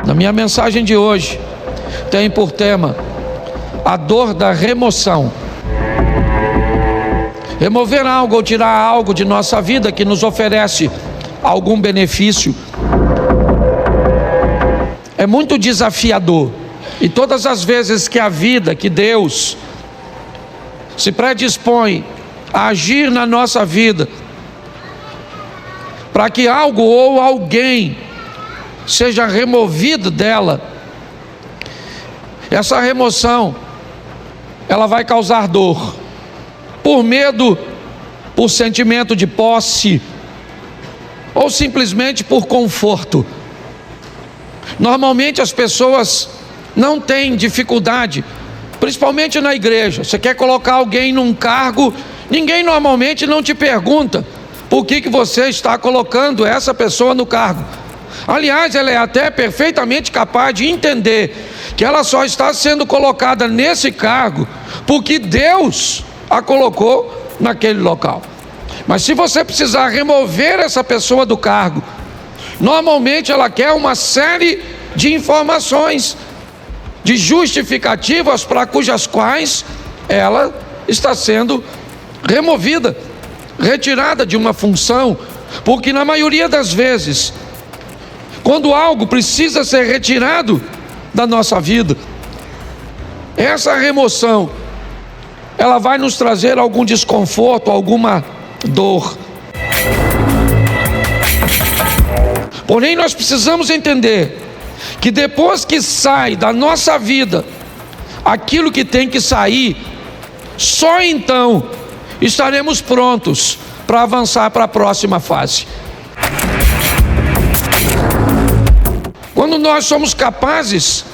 Na minha mensagem de hoje, tem por tema a dor da remoção. Remover algo ou tirar algo de nossa vida que nos oferece algum benefício é muito desafiador. E todas as vezes que a vida, que Deus se predispõe a agir na nossa vida, para que algo ou alguém seja removido dela, essa remoção, ela vai causar dor, por medo, por sentimento de posse, ou simplesmente por conforto. Normalmente as pessoas não têm dificuldade, principalmente na igreja. Você quer colocar alguém num cargo, ninguém normalmente não te pergunta por que você está colocando essa pessoa no cargo. Aliás, ela é até perfeitamente capaz de entender que ela só está sendo colocada nesse cargo porque Deus a colocou naquele local. Mas se você precisar remover essa pessoa do cargo, normalmente ela quer uma série de informações, de justificativas para cujas quais ela está sendo removida, retirada de uma função, porque na maioria das vezes, quando algo precisa ser retirado da nossa vida, essa remoção, ela vai nos trazer algum desconforto, alguma dor. Porém, nós precisamos entender que depois que sai da nossa vida aquilo que tem que sair, só então estaremos prontos para avançar para a próxima fase. Quando nós somos capazes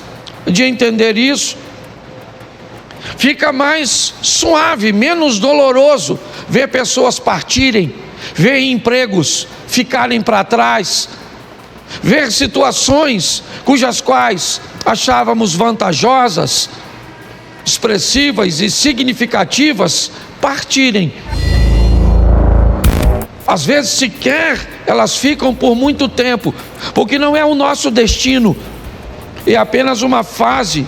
de entender isso, fica mais suave, menos doloroso ver pessoas partirem, ver empregos ficarem para trás, ver situações cujas quais achávamos vantajosas, expressivas e significativas partirem. Às vezes sequer elas ficam por muito tempo, porque não é o nosso destino, é apenas uma fase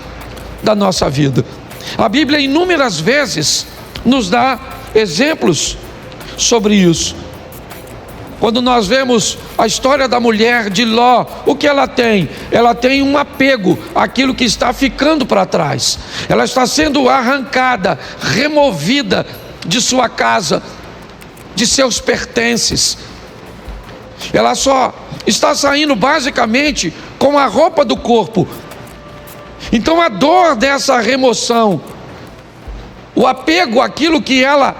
da nossa vida. A Bíblia inúmeras vezes nos dá exemplos sobre isso. Quando nós vemos a história da mulher de Ló, o que ela tem? Ela tem um apego àquilo que está ficando para trás. Ela está sendo arrancada, removida de sua casa, de seus pertences. Ela só está saindo basicamente com a roupa do corpo. Então a dor dessa remoção, o apego àquilo que ela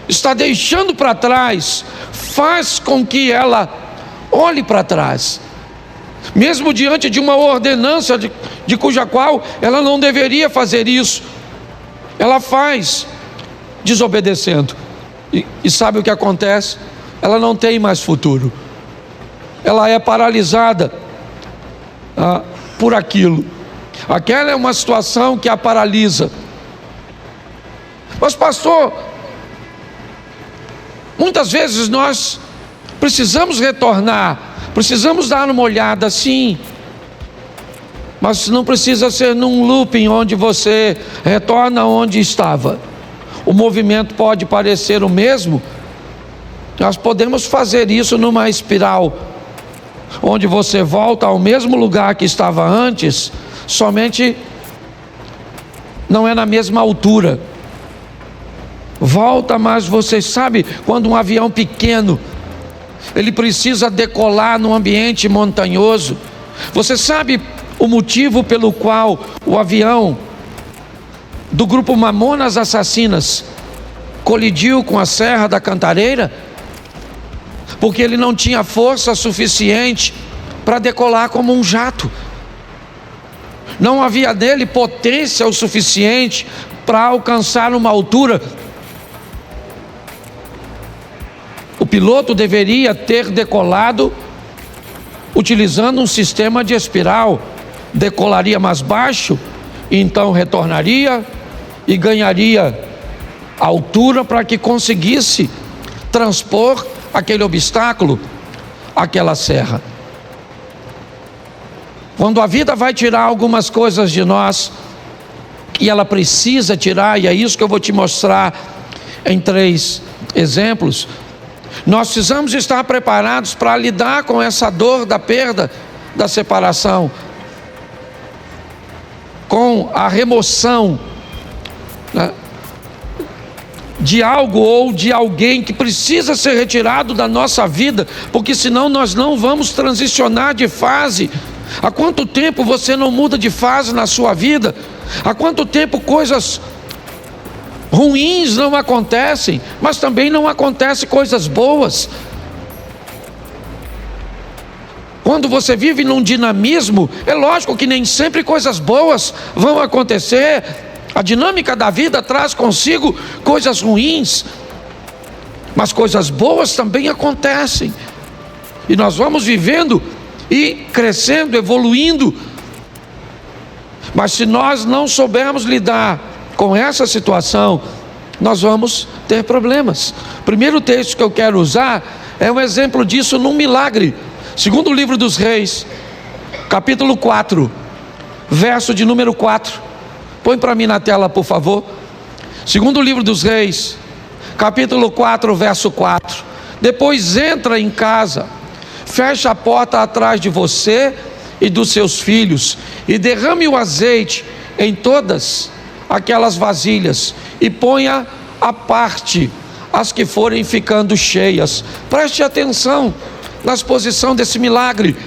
está deixando para trás, faz com que ela olhe para trás, mesmo diante de uma ordenança de cuja qual ela não deveria fazer isso, ela faz desobedecendo. E sabe o que acontece? Ela não tem mais futuro, ela é paralisada por aquilo. Aquela é uma situação que a paralisa. Mas pastor, muitas vezes nós precisamos retornar, precisamos dar uma olhada, sim, mas não precisa ser num looping onde você retorna onde estava. O movimento pode parecer o mesmo, nós podemos fazer isso numa espiral, onde você volta ao mesmo lugar que estava antes, somente não é na mesma altura. Volta, mas você sabe, quando um avião pequeno, ele precisa decolar num ambiente montanhoso, você sabe o motivo pelo qual o avião do grupo Mamonas Assassinas colidiu com a Serra da Cantareira? Porque ele não tinha força suficiente para decolar como um jato. Não havia nele potência o suficiente para alcançar uma altura. O piloto deveria ter decolado utilizando um sistema de espiral. Decolaria mais baixo, então retornaria e ganharia altura para que conseguisse transpor aquele obstáculo, aquela serra. Quando a vida vai tirar algumas coisas de nós, e ela precisa tirar, e é isso que eu vou te mostrar em 3 exemplos, nós precisamos estar preparados para lidar com essa dor da perda, da separação, com a remoção, né, de algo ou de alguém que precisa ser retirado da nossa vida, porque senão nós não vamos transicionar de fase. Há quanto tempo você não muda de fase na sua vida? Há quanto tempo coisas ruins não acontecem, mas também não acontecem coisas boas? Quando você vive num dinamismo, é lógico que nem sempre coisas boas vão acontecer. A dinâmica da vida traz consigo coisas ruins, mas coisas boas também acontecem. E nós vamos vivendo e crescendo, evoluindo. Mas se nós não soubermos lidar com essa situação, nós vamos ter problemas. O primeiro texto que eu quero usar é um exemplo disso num milagre. Segundo livro dos Reis, capítulo 4, verso de número 4. Põe para mim na tela, por favor. Segundo livro dos Reis, capítulo 4, verso 4. Depois entra em casa, fecha a porta atrás de você e dos seus filhos, e derrame o azeite em todas aquelas vasilhas, e ponha à parte as que forem ficando cheias. Preste atenção na exposição desse milagre,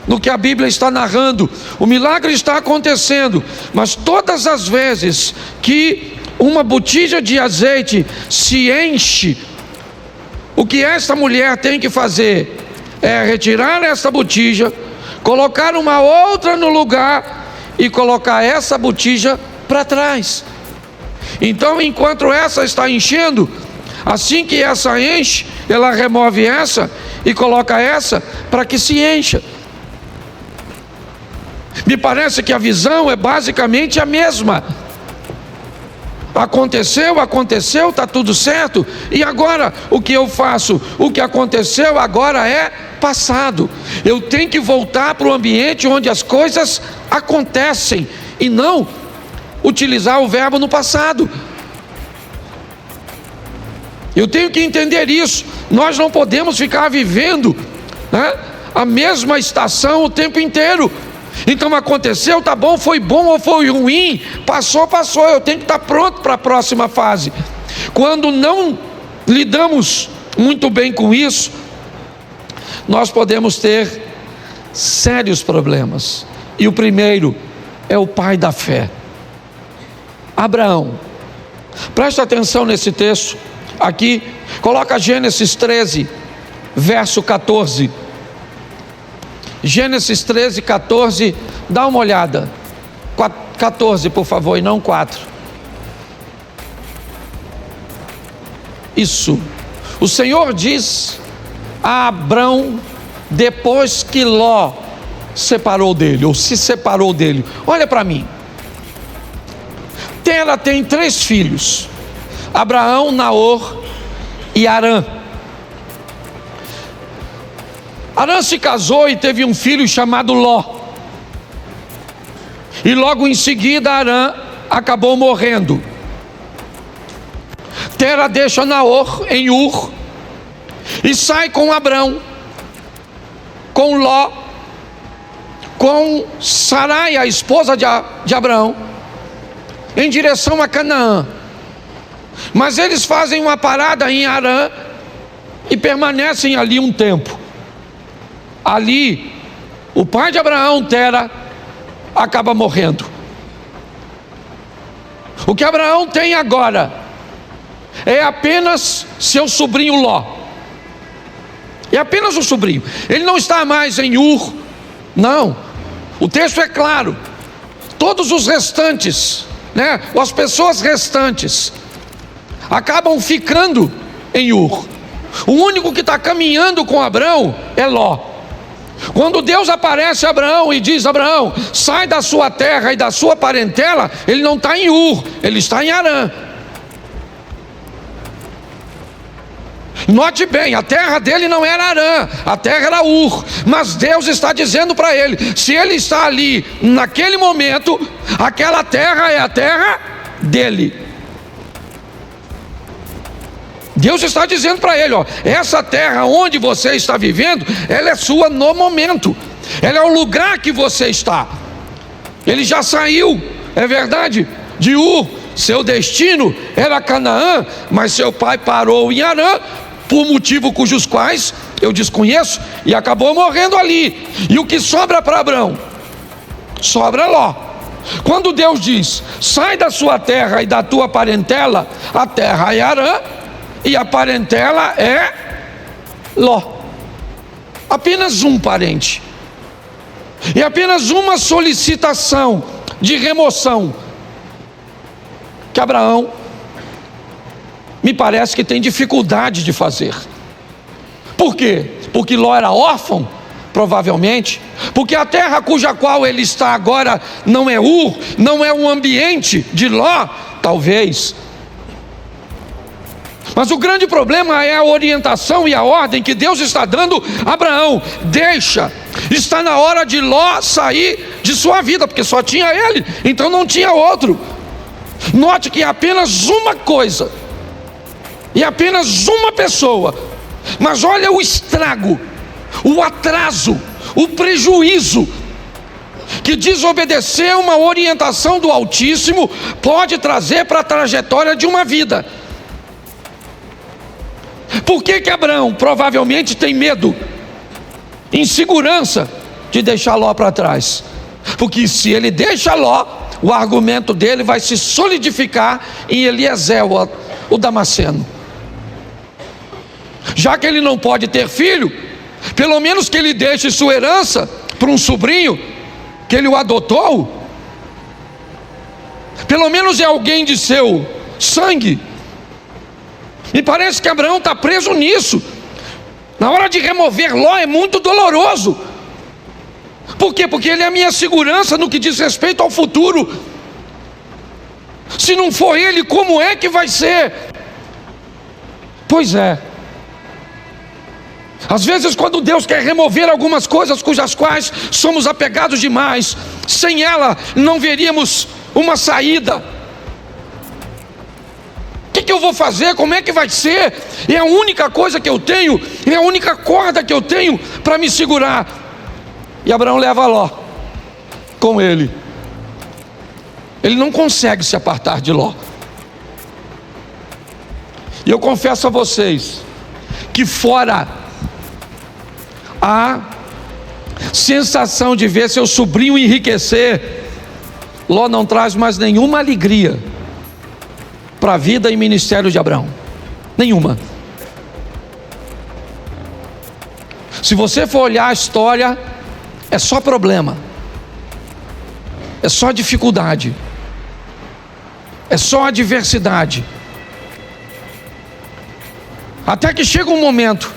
no que a Bíblia está narrando. O milagre está acontecendo, mas todas as vezes que uma botija de azeite se enche, o que esta mulher tem que fazer é retirar essa botija, colocar uma outra no lugar e colocar essa botija para trás. Então, enquanto essa está enchendo, assim que essa enche, ela remove essa e coloca essa para que se encha. Me parece que a visão é basicamente a mesma. Aconteceu, está tudo certo, e agora o que eu faço? O que aconteceu agora é passado. Eu tenho que voltar para o ambiente onde as coisas acontecem, e não utilizar o verbo no passado. Eu tenho que entender isso. Nós não podemos ficar vivendo, né, a mesma estação o tempo inteiro. Então aconteceu, tá bom, foi bom ou foi ruim, passou, eu tenho que estar pronto para a próxima fase. Quando não lidamos muito bem com isso, nós podemos ter sérios problemas. E o primeiro é o pai da fé, Abraão. Presta atenção nesse texto aqui, coloca Gênesis 13, verso 14. Gênesis 13, 14, dá uma olhada. 14, por favor, e não 4. Isso. O Senhor diz a Abrão, depois que Ló separou dele, ou se separou dele: olha para mim. Tera tem 3 filhos: Abraão, Naor e Harã. Harã se casou e teve um filho chamado Ló. E logo em seguida Harã acabou morrendo. Tera deixa Naor em Ur e sai com Abrão, com Ló, com Sarai, a esposa de Abrão, em direção a Canaã. Mas eles fazem uma parada em Harã e permanecem ali um tempo. Ali, o pai de Abraão, Tera, acaba morrendo. O que Abraão tem agora é apenas seu sobrinho Ló. É apenas o sobrinho. Ele não está mais em Ur. Não. O texto é claro. Todos os restantes, né, as pessoas restantes, acabam ficando em Ur. O único que está caminhando com Abraão é Ló. Quando Deus aparece a Abraão e diz: Abraão, sai da sua terra e da sua parentela, ele não está em Ur, ele está em Harã. Note bem, a terra dele não era Harã, a terra era Ur. Mas Deus está dizendo para ele: se ele está ali naquele momento, aquela terra é a terra dele. Deus está dizendo para ele: ó, essa terra onde você está vivendo, ela é sua no momento, ela é o lugar que você está. Ele já saiu, é verdade, de Ur. Seu destino era Canaã, mas seu pai parou em Harã, por motivo cujos quais eu desconheço, e acabou morrendo ali. E o que sobra para Abrão? Sobra Ló. Quando Deus diz: sai da sua terra e da tua parentela, a terra é Harã e a parentela é Ló. Apenas um parente, e apenas uma solicitação de remoção que Abraão me parece que tem dificuldade de fazer. Por quê? Porque Ló era órfão? Provavelmente. Porque a terra cuja qual ele está agora não é Ur, não é um ambiente de Ló? Talvez. Mas o grande problema é a orientação e a ordem que Deus está dando a Abraão: deixa, está na hora de Ló sair de sua vida, porque só tinha ele, então não tinha outro. Note que é apenas uma coisa, e apenas uma pessoa, mas olha o estrago, o atraso, o prejuízo que desobedecer uma orientação do Altíssimo pode trazer para a trajetória de uma vida. Por que Abraão provavelmente tem medo, insegurança de deixar Ló para trás? Porque se ele deixa Ló, o argumento dele vai se solidificar em Eliezer, o Damasceno. Já que ele não pode ter filho, pelo menos que ele deixe sua herança para um sobrinho que ele o adotou. Pelo menos é alguém de seu sangue. Me parece que Abraão está preso nisso. Na hora de remover Ló é muito doloroso. Por quê? Porque ele é a minha segurança no que diz respeito ao futuro. Se não for ele, como é que vai ser? Pois é. Às vezes, quando Deus quer remover algumas coisas cujas quais somos apegados demais, sem ela não veríamos uma saída. O que eu vou fazer? Como é que vai ser? É a única coisa que eu tenho, é a única corda que eu tenho para me segurar. E Abraão leva Ló com ele. Ele não consegue se apartar de Ló. E eu confesso a vocês que, fora a sensação de ver seu sobrinho enriquecer, Ló não traz mais nenhuma alegria para a vida e ministério de Abraão. Nenhuma. Se você for olhar a história, é só problema, é só dificuldade, é só adversidade. Até que chega um momento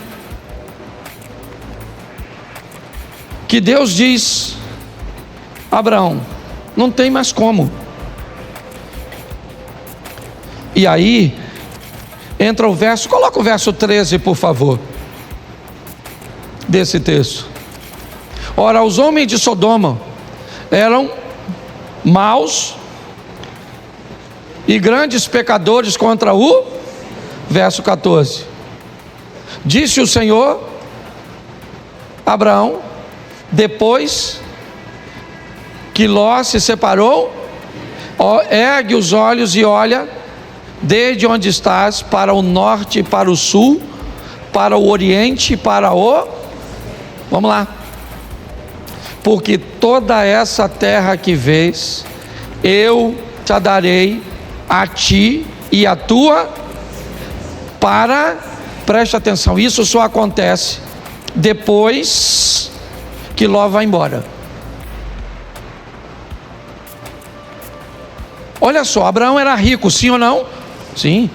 que Deus diz: Abraão, não tem mais como. E aí entra o verso, coloca o verso 13, por favor, desse texto. Ora, os homens de Sodoma eram maus e grandes pecadores contra o verso 14. Disse o Senhor a Abraão, depois que Ló se separou: ergue os olhos e olha desde onde estás para o norte e para o sul, para o oriente e para o... Vamos lá. Porque toda essa terra que vês, eu te a darei a ti e a tua preste atenção, isso só acontece depois que Ló vai embora. Olha só, Abraão era rico, sim ou não? Sim.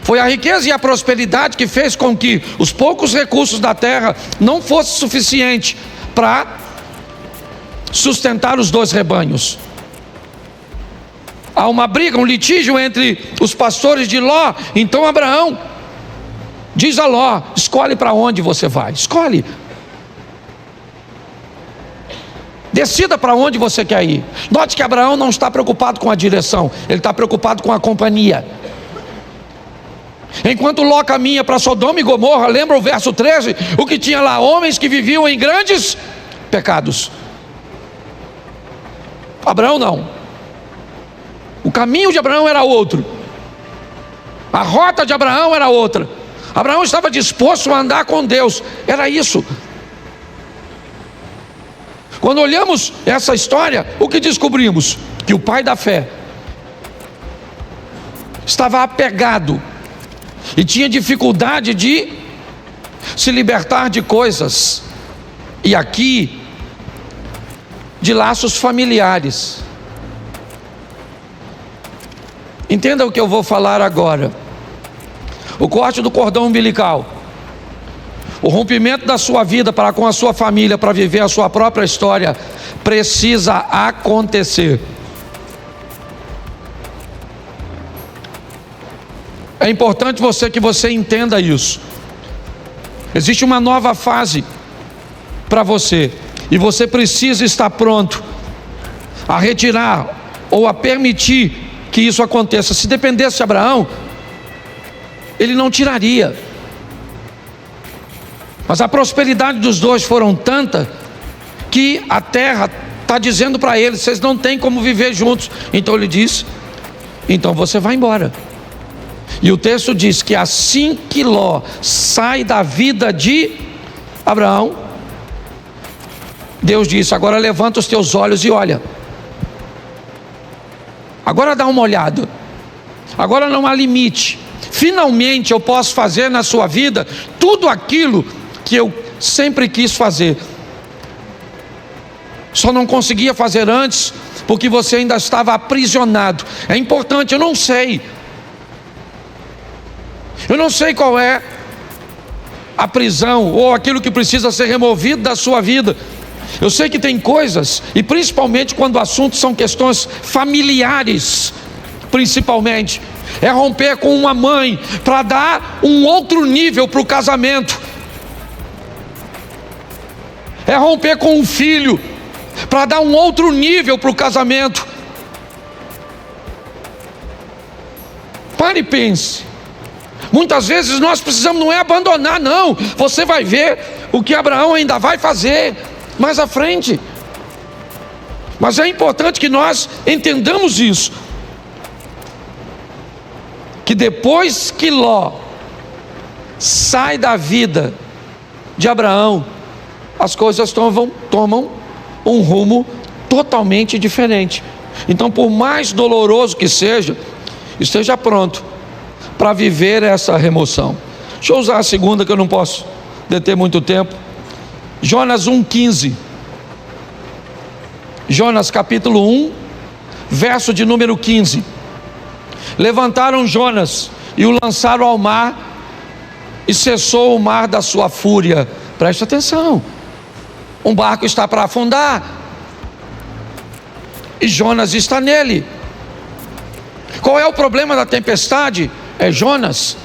Foi a riqueza e a prosperidade que fez com que os poucos recursos da terra não fossem suficientes para sustentar os dois rebanhos. Há uma briga, um litígio entre os pastores de Ló. Então Abraão diz a Ló: escolhe para onde você vai, escolhe. Decida para onde você quer ir. Note que Abraão não está preocupado com a direção, ele está preocupado com a companhia. Enquanto Ló caminha para Sodoma e Gomorra, lembra o verso 13? O que tinha lá? Homens que viviam em grandes pecados. Abraão não. O caminho de Abraão era outro. A rota de Abraão era outra. Abraão estava disposto a andar com Deus. Era isso. Quando olhamos essa história, o que descobrimos? Que o pai da fé estava apegado e tinha dificuldade de se libertar de coisas, e aqui de laços familiares. Entenda o que eu vou falar agora. O corte do cordão umbilical, o rompimento da sua vida para com a sua família, para viver a sua própria história, precisa acontecer. É importante que você entenda isso. Existe uma nova fase para você, e você precisa estar pronto a retirar ou a permitir que isso aconteça. Se dependesse de Abraão, ele não tiraria. Mas a prosperidade dos dois foram tanta que a terra está dizendo para eles: vocês não têm como viver juntos. Então ele diz: então você vai embora. E o texto diz que assim que Ló sai da vida de Abraão, Deus disse: agora levanta os teus olhos e olha. Agora dá uma olhada. Agora não há limite. Finalmente eu posso fazer na sua vida tudo aquilo que eu sempre quis fazer. Só não conseguia fazer antes porque você ainda estava aprisionado. É importante, eu não sei qual é a prisão ou aquilo que precisa ser removido da sua vida. Eu sei que tem coisas, e principalmente quando o assunto são questões familiares, principalmente, é romper com uma mãe para dar um outro nível para o casamento. É romper com um filho para dar um outro nível para o casamento. Pare e pense. Muitas vezes nós precisamos não é abandonar, não. Você vai ver o que Abraão ainda vai fazer mais à frente. Mas é importante que nós entendamos isso, que depois que Ló sai da vida de Abraão, as coisas tomam um rumo totalmente diferente. Então, por mais doloroso que seja, esteja pronto para viver essa remoção. Deixa eu usar a segunda, que eu não posso deter muito tempo. Jonas 1,15. Jonas capítulo 1, verso de número 15. Levantaram Jonas e o lançaram ao mar, e cessou o mar da sua fúria. Preste atenção. Um barco está para afundar, e Jonas está nele. Qual é o problema da tempestade? É Jonas.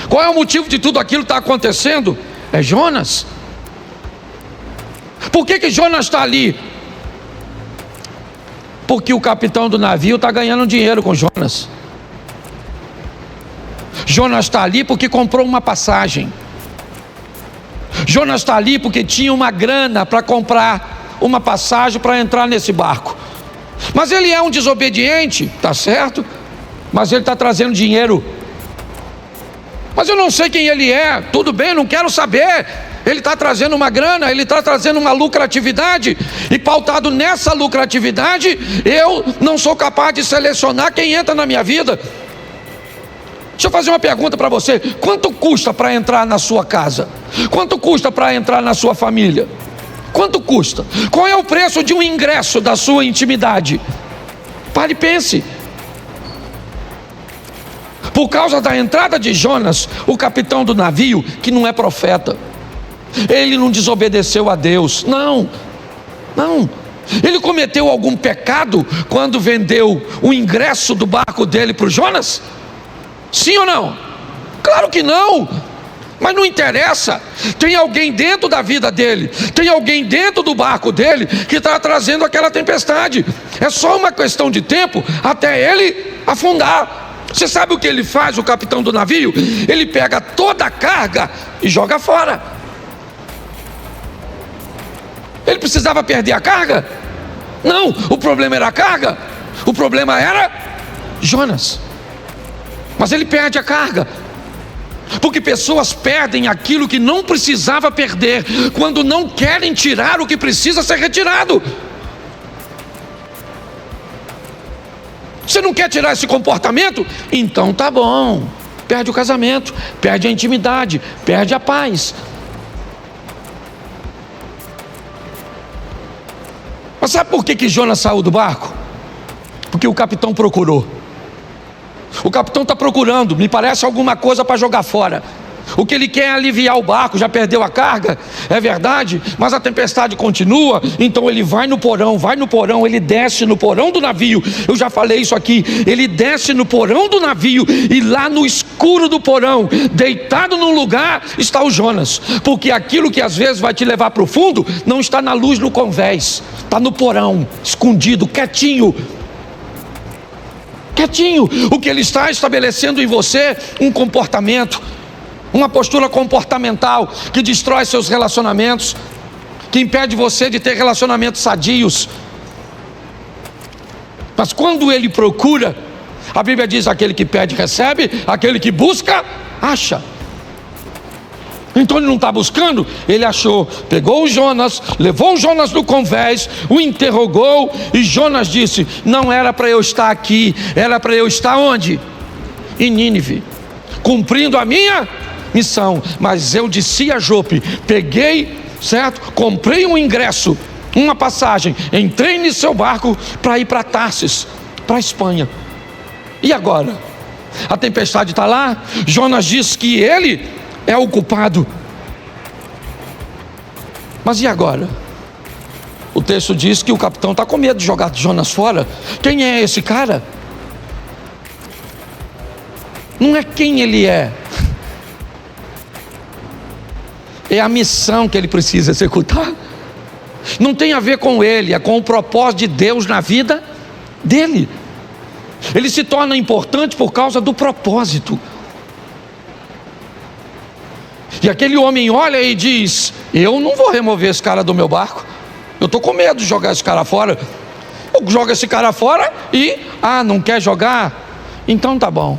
Qual é o motivo de tudo aquilo que está acontecendo? É Jonas. Por que Jonas está ali? Porque o capitão do navio está ganhando dinheiro com Jonas. Jonas está ali porque comprou uma passagem. Jonas está ali porque tinha uma grana para comprar uma passagem para entrar nesse barco. Mas ele é um desobediente, tá certo? Mas ele está trazendo dinheiro. Mas eu não sei quem ele é. Tudo bem, não quero saber. Ele está trazendo uma grana, ele está trazendo uma lucratividade, e pautado nessa lucratividade, eu não sou capaz de selecionar quem entra na minha vida. Deixa eu fazer uma pergunta para você: quanto custa para entrar na sua casa? Quanto custa para entrar na sua família? Quanto custa? Qual é o preço de um ingresso da sua intimidade? Pare e pense. Por causa da entrada de Jonas, o capitão do navio, que não é profeta, ele não desobedeceu a Deus, não. Ele cometeu algum pecado quando vendeu o ingresso do barco dele para o Jonas? Sim ou não? Claro que não. Mas não interessa, tem alguém dentro da vida dele, tem alguém dentro do barco dele que está trazendo aquela tempestade. É só uma questão de tempo até ele afundar. Você sabe o que ele faz, o capitão do navio? Ele pega toda a carga e joga fora. Ele precisava perder a carga? Não, o problema era a carga, o problema era Jonas. Mas ele perde a carga, porque pessoas perdem aquilo que não precisava perder, quando não querem tirar o que precisa ser retirado. Você não quer tirar esse comportamento? Então tá bom, perde o casamento, perde a intimidade, perde a paz. Mas sabe por que Jonas saiu do barco? Porque o capitão procurou. O capitão está procurando, me parece, alguma coisa para jogar fora. O que ele quer é aliviar o barco, já perdeu a carga, é verdade, mas a tempestade continua. Então ele vai no porão, ele desce no porão do navio. Eu já falei isso aqui, ele desce no porão do navio, e lá no escuro do porão, deitado num lugar, está o Jonas. Porque aquilo que às vezes vai te levar para o fundo, não está na luz no convés, está no porão, escondido, quietinho. O que ele está estabelecendo em você, um comportamento, uma postura comportamental que destrói seus relacionamentos, que impede você de ter relacionamentos sadios. Mas quando ele procura, a Bíblia diz: aquele que pede recebe, aquele que busca acha. Então ele não está buscando, ele achou. Pegou o Jonas, levou o Jonas no convés, o interrogou, e Jonas disse: não era para eu estar aqui, era para eu estar onde? Em Nínive, cumprindo a minha missão. Mas eu desci a Jope, peguei, certo? Comprei um ingresso, uma passagem, entrei no seu barco para ir para Tarsis, para a Espanha. E agora? A tempestade está lá, Jonas diz que ele é o culpado. Mas e agora? O texto diz que o capitão está com medo de jogar Jonas fora. Quem é esse cara? Não é quem ele é a missão que ele precisa executar. Não tem a ver com ele, é com o propósito de Deus na vida dele. Ele se torna importante por causa do propósito. E aquele homem olha e diz: eu não vou remover esse cara do meu barco, eu estou com medo de jogar esse cara fora. Eu jogo esse cara fora e, não quer jogar? Então tá bom.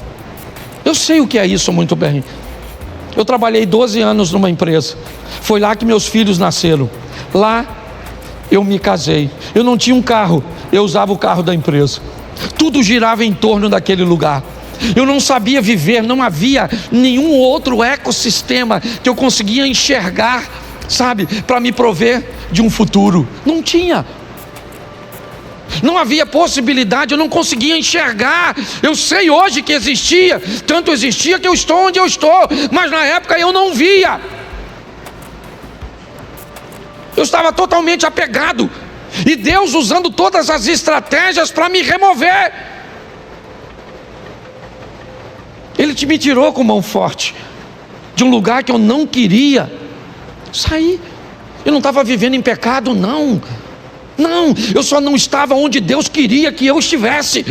Eu sei o que é isso muito bem. Eu trabalhei 12 anos numa empresa, foi lá que meus filhos nasceram, lá eu me casei. Eu não tinha um carro, eu usava o carro da empresa. Tudo girava em torno daquele lugar. Eu não sabia viver, não havia nenhum outro ecossistema que eu conseguia enxergar, sabe, para me prover de um futuro. Não tinha. Não havia possibilidade, eu não conseguia enxergar. Eu sei hoje que existia, tanto existia que eu estou onde eu estou, mas na época eu não via. Eu estava totalmente apegado, e Deus usando todas as estratégias para me remover. Ele me tirou com mão forte de um lugar que eu não queria sair. Eu não estava vivendo em pecado, não, eu só não estava onde Deus queria que eu estivesse.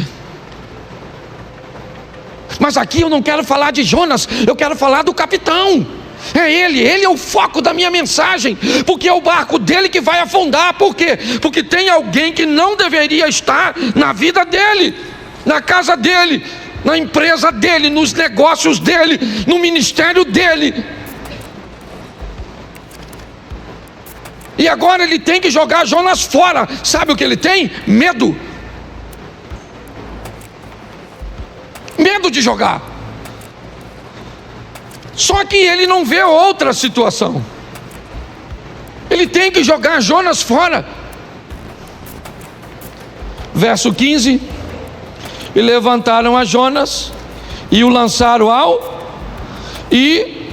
Mas aqui eu não quero falar de Jonas, eu quero falar do capitão. É ele é o foco da minha mensagem, porque é o barco dele que vai afundar. Por quê? Porque tem alguém que não deveria estar na vida dele, na casa dele, na empresa dele, nos negócios dele, no ministério dele. E agora ele tem que jogar Jonas fora. Sabe o que ele tem? Medo de jogar. Só que ele não vê outra situação. Ele tem que jogar Jonas fora. Verso 15: e levantaram a Jonas e o lançaram e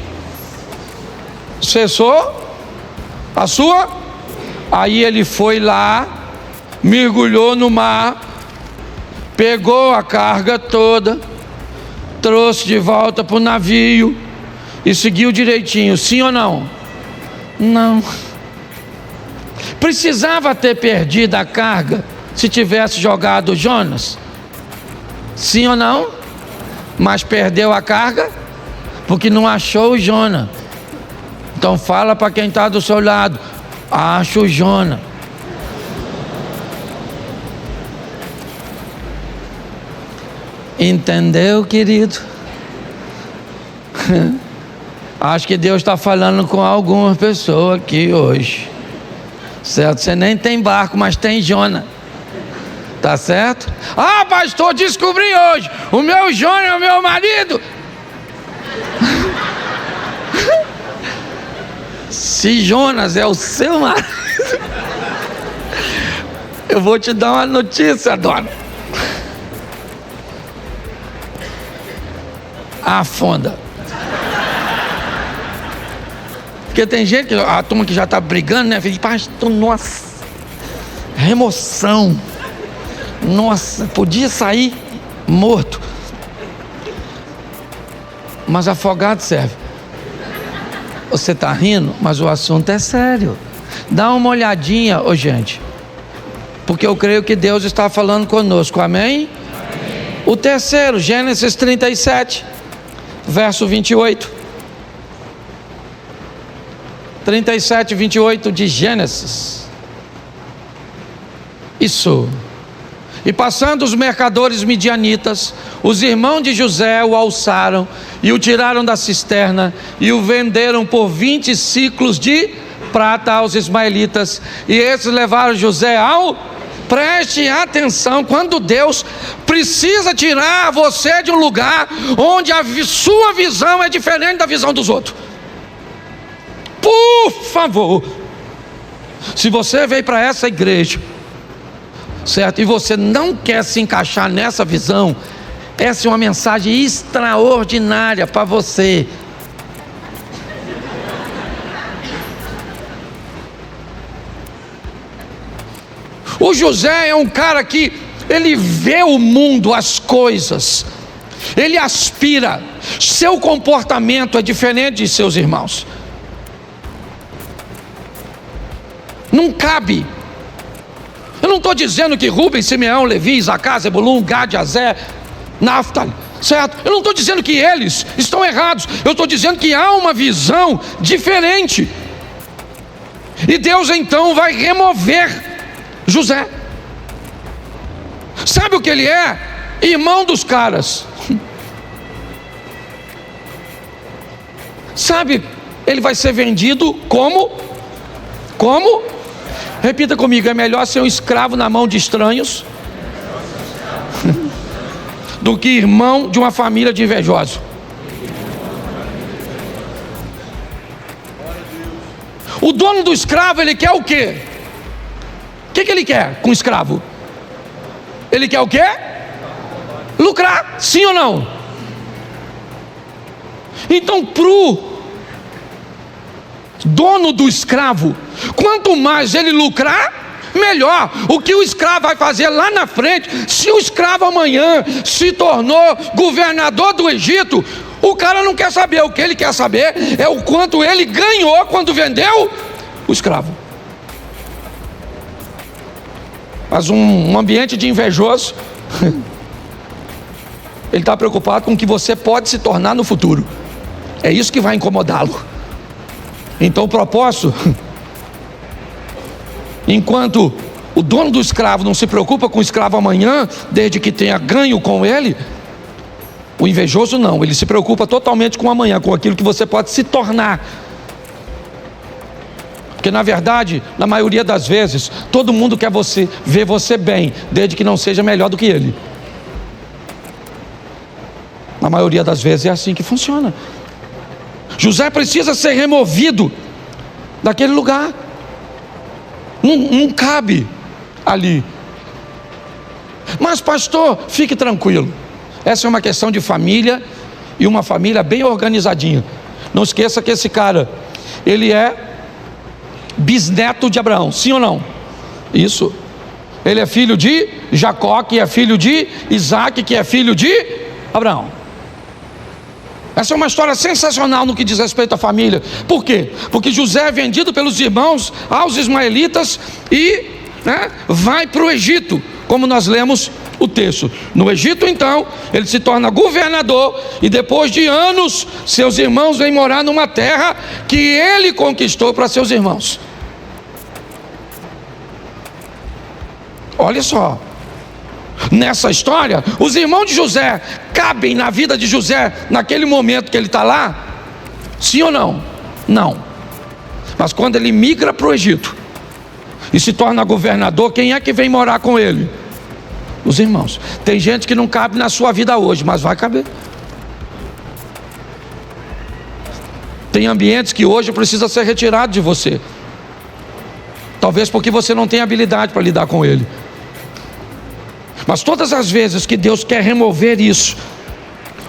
cessou a sua. Aí ele foi lá, mergulhou no mar, pegou a carga toda, trouxe de volta para o navio, e seguiu direitinho, sim ou não? Não. Precisava ter perdido a carga se tivesse jogado Jonas? Sim ou não? Mas perdeu a carga porque não achou o Jonas. Então fala para quem está do seu lado: acha o Jonas. Entendeu, querido? Acho que Deus está falando com alguma pessoa aqui hoje, certo? Você nem tem barco, mas tem Jonas, tá certo? Ah, pastor, descobri hoje, o meu Jonas é o meu marido. Se Jonas é o seu marido, eu vou te dar uma notícia, dona. Afunda. Porque tem gente, a turma que já está brigando, né? Fala, pastor, nossa, remoção. Nossa, podia sair morto. Mas afogado serve. Você está rindo, mas o assunto é sério. Dá uma olhadinha, gente. Porque eu creio que Deus está falando conosco, amém? O terceiro, Gênesis 37, verso 28. 37, 28 de Gênesis. Isso. E passando os mercadores midianitas, os irmãos de José o alçaram e o tiraram da cisterna e o venderam por 20 ciclos de prata aos ismaelitas. E esses levaram José ao... Preste atenção, quando Deus precisa tirar você de um lugar onde a sua visão é diferente da visão dos outros. Por favor, se você veio para essa igreja, certo, e você não quer se encaixar nessa visão, essa é uma mensagem extraordinária para você. O José é um cara que ele vê o mundo, as coisas, ele aspira, seu comportamento é diferente de seus irmãos. Não cabe. Eu não estou dizendo que Rubem, Simeão, Levi, Isacar, Zebulun, Gad, Azer, Naftali, certo? Eu não estou dizendo que eles estão errados. Eu estou dizendo que há uma visão diferente. E Deus então vai remover José. Sabe o que ele é? Irmão dos caras. Sabe, ele vai ser vendido como? Repita comigo: é melhor ser um escravo na mão de estranhos do que irmão de uma família de invejosos. O dono do escravo, ele quer o quê? O que ele quer com o escravo? Ele quer o quê? Lucrar, sim ou não? Então, pro dono do escravo, quanto mais ele lucrar, melhor. O que o escravo vai fazer lá na frente? Se o escravo amanhã se tornou governador do Egito, o cara não quer saber. O que ele quer saber é o quanto ele ganhou quando vendeu o escravo. Mas um ambiente de invejoso, ele está preocupado com o que você pode se tornar no futuro. É isso que vai incomodá-lo. Então o propósito, enquanto o dono do escravo não se preocupa com o escravo amanhã, desde que tenha ganho com ele, o invejoso não, ele se preocupa totalmente com amanhã, com aquilo que você pode se tornar. Porque na verdade, na maioria das vezes, todo mundo quer ver você bem, desde que não seja melhor do que ele. Na maioria das vezes é assim que funciona. José precisa ser removido daquele lugar. Não cabe ali. Mas pastor, fique tranquilo. Essa é uma questão de família, e uma família bem organizadinha. Não esqueça que esse cara, ele é bisneto de Abraão, sim ou não? Isso. Ele é filho de Jacó, que é filho de Isaac, que é filho de Abraão. Essa é uma história sensacional no que diz respeito à família. Por quê? Porque José é vendido pelos irmãos aos ismaelitas e vai para o Egito, como nós lemos o texto. No Egito, então, ele se torna governador e depois de anos, seus irmãos vêm morar numa terra que ele conquistou para seus irmãos. Olha só, nessa história, os irmãos de José cabem na vida de José naquele momento que ele está lá? Sim ou não? Não. Mas quando ele migra para o Egito e se torna governador, quem é que vem morar com ele? Os irmãos. Tem gente que não cabe na sua vida hoje, mas vai caber. Tem ambientes que hoje precisa ser retirado de você, talvez porque você não tem habilidade para lidar com ele. Mas todas as vezes que Deus quer remover isso,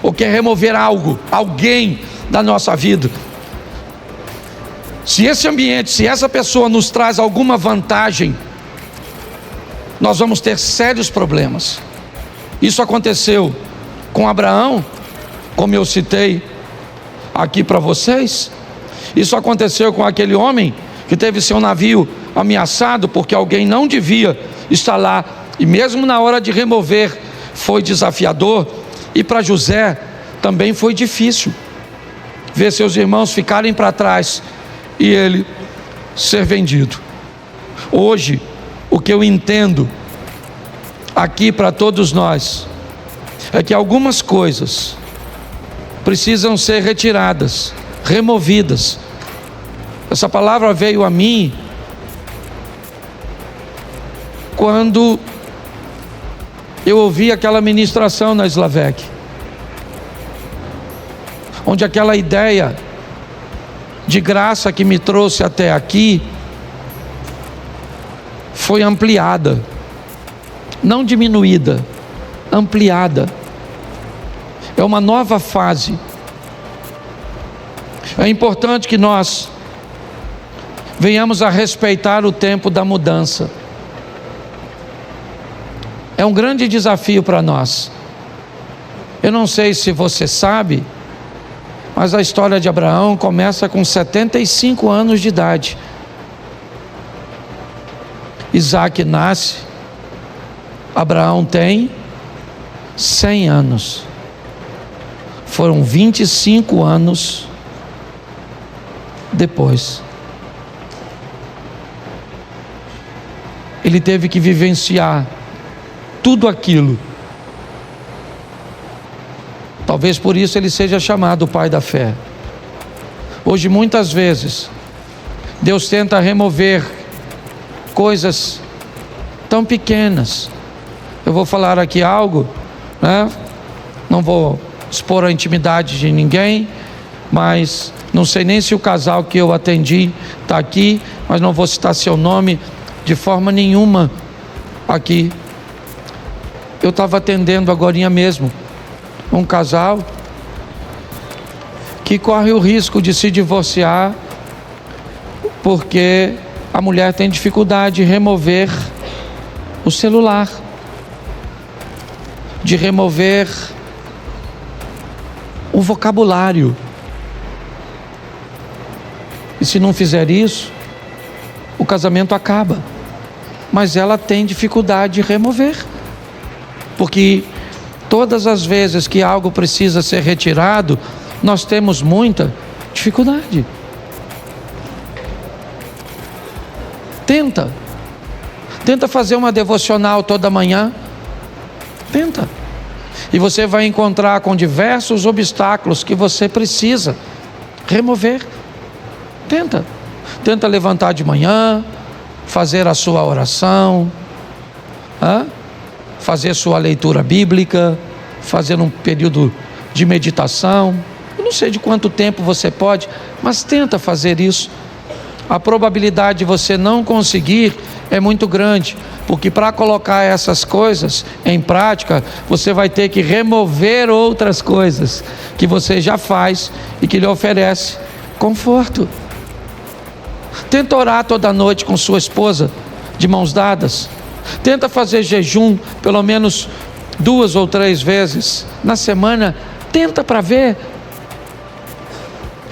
ou quer remover algo, alguém da nossa vida, se esse ambiente, se essa pessoa nos traz alguma vantagem, nós vamos ter sérios problemas. Isso aconteceu com Abraão, como eu citei aqui para vocês. Isso aconteceu com aquele homem que teve seu navio ameaçado porque alguém não devia estar lá, e mesmo na hora de remover foi desafiador. E para José também foi difícil ver seus irmãos ficarem para trás e ele ser vendido. Hoje, o que eu entendo aqui para todos nós é que algumas coisas precisam ser retiradas, removidas. Essa palavra veio a mim quando eu ouvi aquela ministração na Slavec, onde aquela ideia de graça que me trouxe até aqui foi ampliada, não diminuída, ampliada. É uma nova fase. É importante que nós venhamos a respeitar o tempo da mudança. É um grande desafio para nós. Eu não sei se você sabe, mas a história de Abraão começa com 75 anos de idade. Isaac nasce, Abraão tem 100 anos. Foram 25 anos depois. Ele teve que vivenciar tudo aquilo. Talvez por isso ele seja chamado o pai da fé. Hoje, muitas vezes, Deus tenta remover coisas tão pequenas. Eu vou falar aqui algo, não vou expor a intimidade de ninguém, mas não sei nem se o casal que eu atendi está aqui, mas não vou citar seu nome de forma nenhuma aqui. Eu estava atendendo agorinha mesmo um casal que corre o risco de se divorciar porque a mulher tem dificuldade de remover o celular, de remover o vocabulário. E se não fizer isso, o casamento acaba. Mas ela tem dificuldade de remover, porque todas as vezes que algo precisa ser retirado, nós temos muita dificuldade. Tenta fazer uma devocional toda manhã. Tenta. E você vai encontrar com diversos obstáculos que você precisa remover. Tenta levantar de manhã, fazer a sua oração, fazer sua leitura bíblica, fazer um período de meditação. Eu não sei de quanto tempo você pode, mas tenta fazer isso. A probabilidade de você não conseguir é muito grande, porque para colocar essas coisas em prática, você vai ter que remover outras coisas que você já faz e que lhe oferece conforto. Tenta orar toda noite com sua esposa, de mãos dadas. Tenta fazer jejum pelo menos 2 ou 3 vezes na semana. Tenta para ver.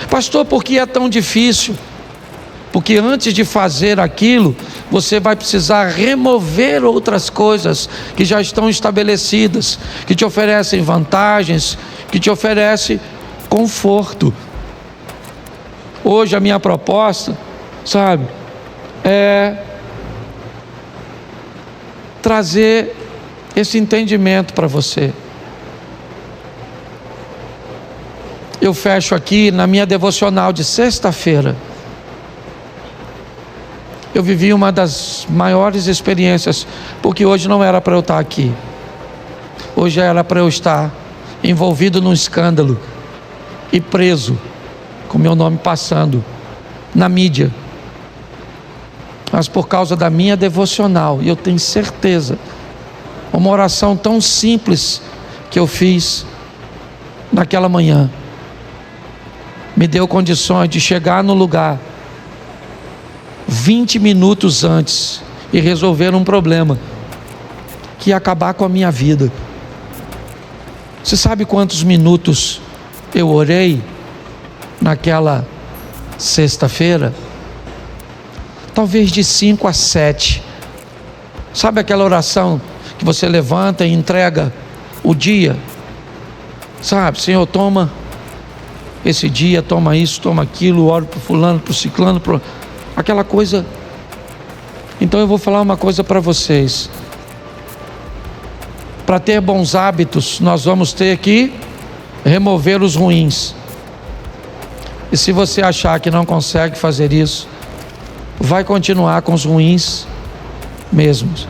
Pastor, por que é tão difícil? Porque antes de fazer aquilo, você vai precisar remover outras coisas que já estão estabelecidas, que te oferecem vantagens, que te oferecem conforto. Hoje a minha proposta, sabe, é trazer esse entendimento para você. Eu fecho aqui na minha devocional de sexta-feira. Eu vivi uma das maiores experiências, porque hoje não era para eu estar aqui. Hoje era para eu estar envolvido num escândalo e preso, com meu nome passando na mídia. Mas por causa da minha devocional, e eu tenho certeza, uma oração tão simples que eu fiz naquela manhã, me deu condições de chegar no lugar 20 minutos antes e resolver um problema que ia acabar com a minha vida. Você sabe quantos minutos eu orei naquela sexta-feira? Talvez de 5 a 7. Sabe aquela oração que você levanta e entrega o dia? Sabe, Senhor, toma esse dia, toma isso, toma aquilo, oro para o fulano, para o ciclano, aquela coisa. Então eu vou falar uma coisa para vocês. Para ter bons hábitos, nós vamos ter que remover os ruins. E se você achar que não consegue fazer isso, vai continuar com os ruins mesmos.